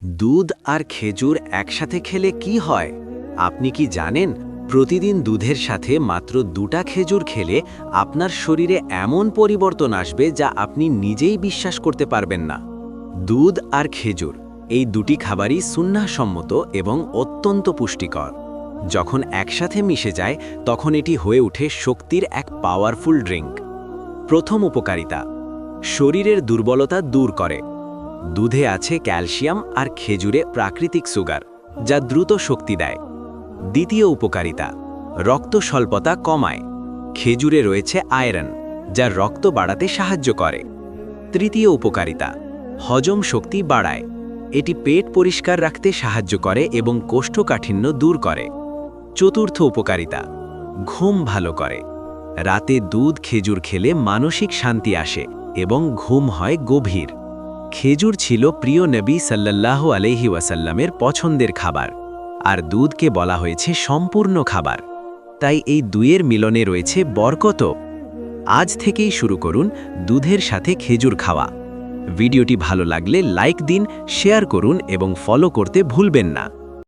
দুধ আর খেজুর একসাথে খেলে কি হয় আপনি কি জানেন? প্রতিদিন দুধের সাথে মাত্র 2টা খেজুর খেলে আপনার শরীরে এমন পরিবর্তন আসবে যা আপনি নিজেই বিশ্বাস করতে পারবেন না। দুধ আর খেজুর এই দুটি খাবারই সুন্নাহসম্মত এবং অত্যন্ত পুষ্টিকর। যখন একসাথে মিশে যায় তখন এটি হয়ে ওঠে শক্তির এক পাওয়ারফুল ড্রিঙ্ক। প্রথম উপকারিতা, শরীরের দুর্বলতা দূর করে। দুধে আছে ক্যালসিয়াম আর খেজুরে প্রাকৃতিক সুগার, যা দ্রুত শক্তি দেয়। দ্বিতীয় উপকারিতা, রক্ত স্বল্পতা কমায়। খেজুরে রয়েছে আয়রন, যা রক্ত বাড়াতে সাহায্য করে। তৃতীয় উপকারিতা, হজম শক্তি বাড়ায়। এটি পেট পরিষ্কার রাখতে সাহায্য করে এবং কোষ্ঠকাঠিন্য দূর করে। চতুর্থ উপকারিতা, ঘুম ভালো করে। রাতে দুধ খেজুর খেলে মানসিক শান্তি আসে এবং ঘুম হয় গভীর। খেজুর ছিল প্রিয় নবী সাল্লাল্লাহু আলাইহি ওয়াসাল্লামের পছন্দের খাবার, আর দুধকে বলা হয়েছে সম্পূর্ণ খাবার। তাই এই দুইয়ের মিলনে রয়েছে বরকত। আজ থেকেই শুরু করুন দুধের সাথে খেজুর খাওয়া। ভিডিওটি ভালো লাগলে লাইক দিন, শেয়ার করুন এবং ফলো করতে ভুলবেন না।